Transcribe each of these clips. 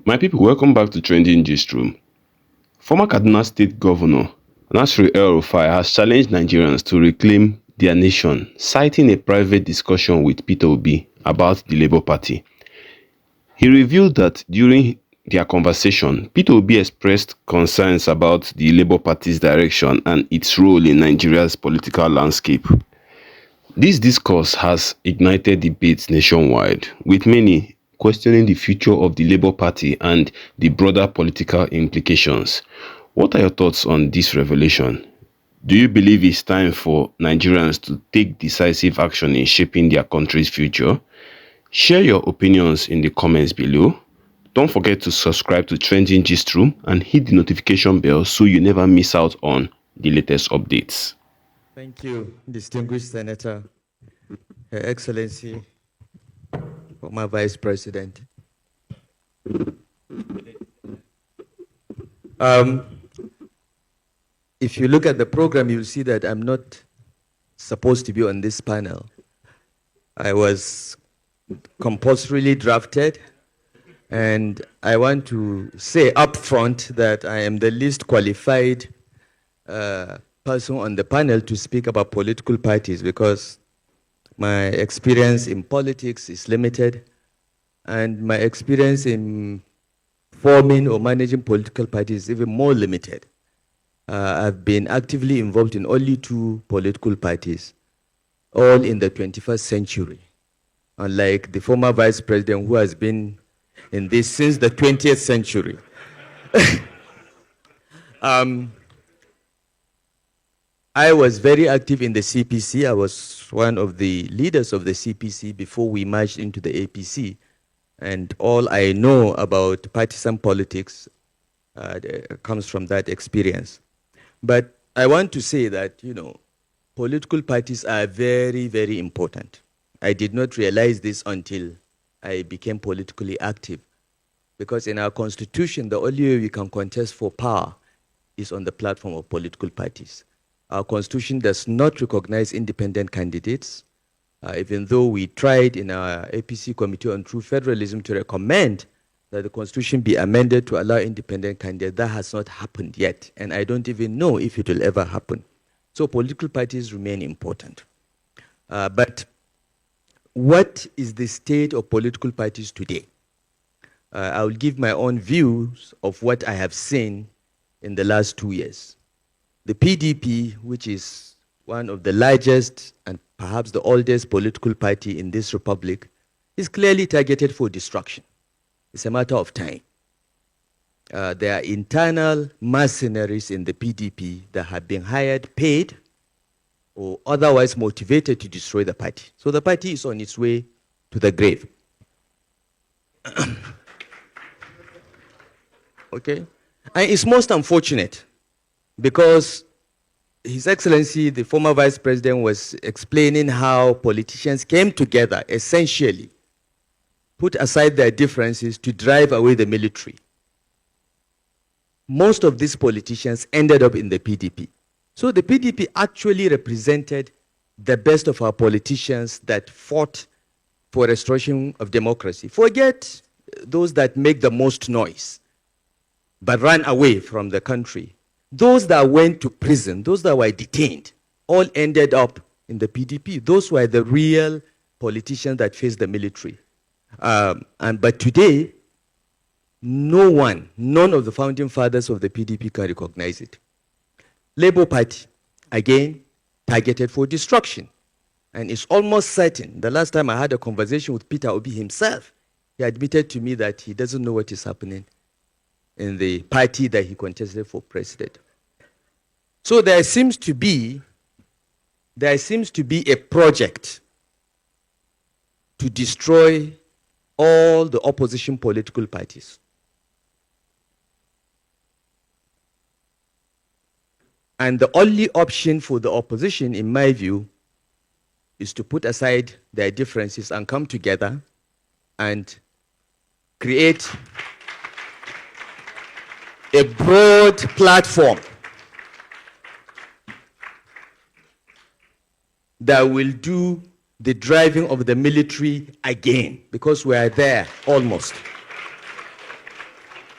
My people, welcome back to Trending Gist Room. Former Kaduna State Governor Nasir El-Rufai has challenged Nigerians to reclaim their nation, citing a private discussion with Peter Obi about the Labour Party. He revealed that during their conversation, Peter Obi expressed concerns about the Labour Party's direction and its role in Nigeria's political landscape. This discourse has ignited debates nationwide, with many questioning the future of the Labour Party and the broader political implications. What are your thoughts on this revelation? Do you believe it's time for Nigerians to take decisive action in shaping their country's future? Share your opinions in the comments below. Don't forget to subscribe to Trending Gist Room and hit the notification bell so you never miss out on the latest updates. Thank you, distinguished Senator, Her Excellency, former Vice President. If you look at the program, you'll see that I'm not supposed to be on this panel. I was compulsorily drafted, and I want to say up front that I am the least qualified person on the panel to speak about political parties because my experience in politics is limited, and my experience in forming or managing political parties is even more limited. I've been actively involved in only 2 political parties, all in the 21st century, unlike the former vice president who has been in this since the 20th century. I was very active in the CPC. I was one of the leaders of the CPC before we merged into the APC. And all I know about partisan politics comes from that experience. But I want to say that, political parties are very, very important. I did not realize this until I became politically active. Because in our constitution, the only way we can contest for power is on the platform of political parties. Our constitution does not recognize independent candidates, even though we tried in our APC Committee on True Federalism to recommend that the constitution be amended to allow independent candidates. That has not happened yet, and I don't even know if it will ever happen. So political parties remain important. But what is the state of political parties today? I will give my own views of what I have seen in the last 2 years. The PDP, which is one of the largest and perhaps the oldest political party in this republic, is clearly targeted for destruction. It's a matter of time. There are internal mercenaries in the PDP that have been hired, paid, or otherwise motivated to destroy the party. So the party is on its way to the grave. Okay? And it's most unfortunate because His Excellency, the former Vice President, was explaining how politicians came together, essentially, put aside their differences to drive away the military. Most of these politicians ended up in the PDP. So the PDP actually represented the best of our politicians that fought for restoration of democracy. Forget those that make the most noise, but ran away from the country. Those that went to prison, those that were detained, all ended up in the PDP. Those were the real politicians that faced the military. But today, none of the founding fathers of the PDP can recognize it. Labour Party, again, targeted for destruction. And it's almost certain. The last time I had a conversation with Peter Obi himself, he admitted to me that he doesn't know what is happening in the party that he contested for president. So there seems to be a project to destroy all the opposition political parties. And the only option for the opposition, in my view, is to put aside their differences and come together and create a broad platform that will do the driving of the military again, because we are there almost.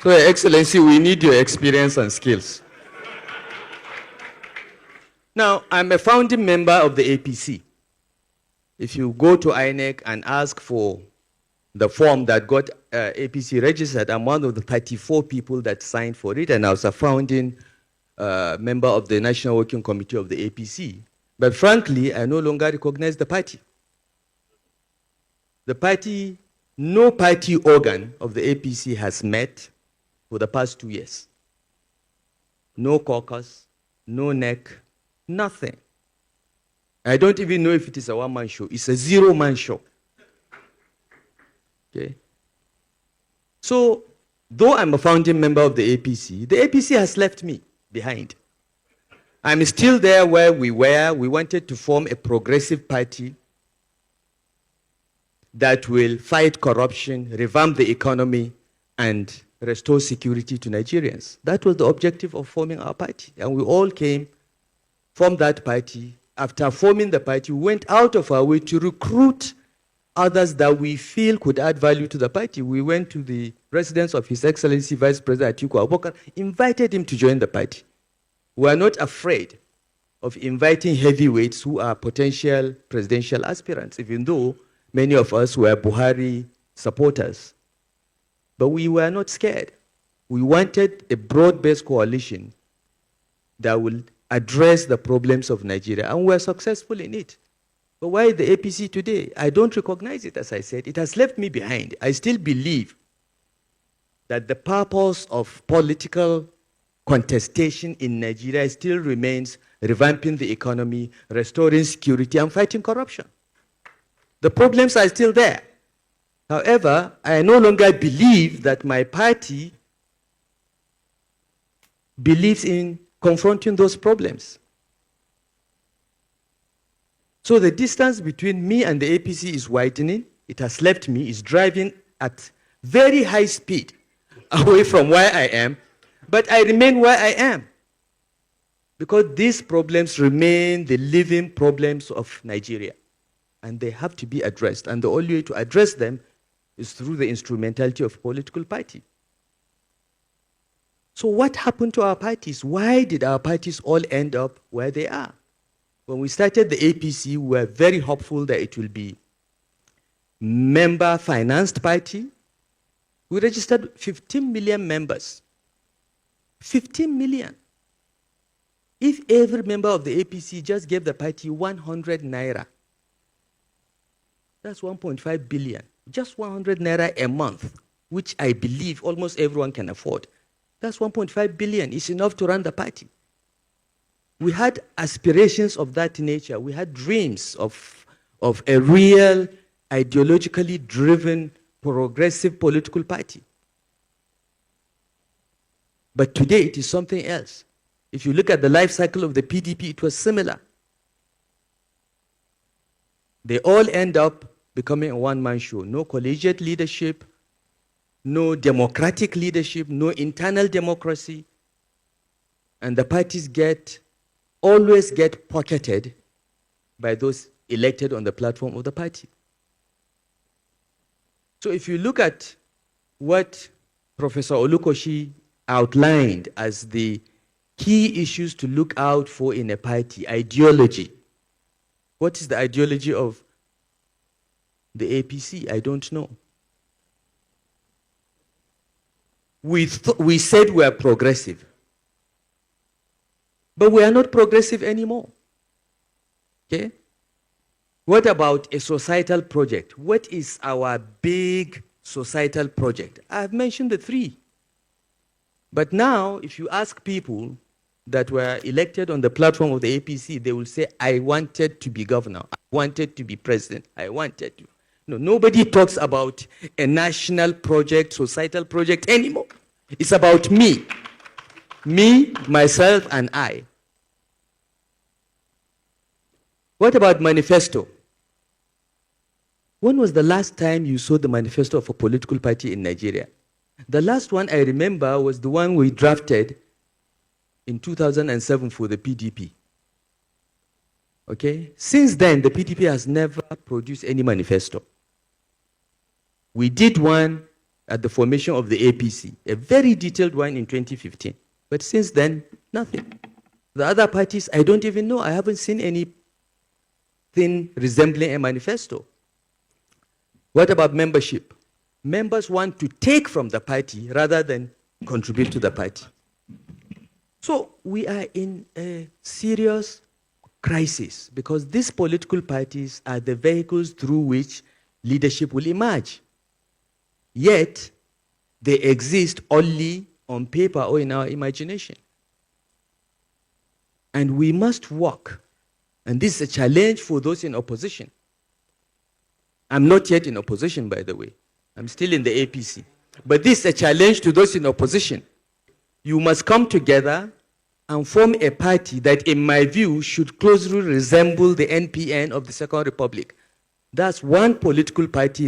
So, Your Excellency, we need your experience and skills. Now, I'm a founding member of the APC. If you go to INEC and ask for the form that got APC registered, I'm one of the 34 people that signed for it, and I was a founding member of the National Working Committee of the APC. But frankly, I no longer recognize the party. The party, no party organ of the APC has met for the past 2 years. No caucus, no NEC, nothing. I don't even know if it is a one-man show. It's a zero-man show. Okay. So, though I'm a founding member of the APC has left me behind. I'm still there where we were. We wanted to form a progressive party that will fight corruption, revamp the economy, and restore security to Nigerians. That was the objective of forming our party. And we all came from that party. After forming the party, we went out of our way to recruit others that we feel could add value to the party. We went to the residence of His Excellency Vice President Atiku Abubakar, invited him to join the party. We are not afraid of inviting heavyweights who are potential presidential aspirants, even though many of us were Buhari supporters. But we were not scared. We wanted a broad-based coalition that will address the problems of Nigeria, and we're successful in it. But why the APC today? I don't recognize it, as I said. It has left me behind. I still believe that the purpose of political contestation in Nigeria still remains revamping the economy, restoring security, and fighting corruption. The problems are still there. However, I no longer believe that my party believes in confronting those problems. So the distance between me and the APC is widening. It has left me, it's driving at very high speed away from where I am, but I remain where I am because these problems remain the living problems of Nigeria, and they have to be addressed. And the only way to address them is through the instrumentality of political party. So what happened to our parties? Why did our parties all end up where they are? When we started the APC, we were very hopeful that it will be member-financed party. We registered 15 million members. 15 million. If every member of the APC just gave the party 100 naira, that's 1.5 billion. Just 100 naira a month, which I believe almost everyone can afford. That's 1.5 billion. It's enough to run the party. We had aspirations of that nature. We had dreams of a real, ideologically driven, progressive political party. But today it is something else. If you look at the life cycle of the PDP, it was similar. They all end up becoming a one-man show. No collegiate leadership, no democratic leadership, no internal democracy. And the parties always get pocketed by those elected on the platform of the party. So if you look at what Professor Olukoshi outlined as the key issues to look out for in a party, ideology. What is the ideology of the APC? I don't know. We said we are progressive, but we are not progressive anymore. Okay? What about a societal project? What is our big societal project? I've mentioned the three. But now, if you ask people that were elected on the platform of the APC, they will say, I wanted to be governor, I wanted to be president, I wanted to. No, nobody talks about a national project, societal project anymore. It's about me. Me, myself, and I. What about manifesto? When was the last time you saw the manifesto of a political party in Nigeria? The last one I remember was the one we drafted in 2007 for the PDP. Okay? Since then, the PDP has never produced any manifesto. We did one at the formation of the APC, a very detailed one in 2015. But since then, nothing. The other parties, I don't even know. I haven't seen anything resembling a manifesto. What about membership? Members want to take from the party rather than contribute to the party. So we are in a serious crisis because these political parties are the vehicles through which leadership will emerge. Yet, they exist only on paper or in our imagination. And we must work. And this is a challenge for those in opposition. I'm not yet in opposition, by the way. I'm still in the APC. But this is a challenge to those in opposition. You must come together and form a party that, in my view, should closely resemble the NPN of the Second Republic. That's one political party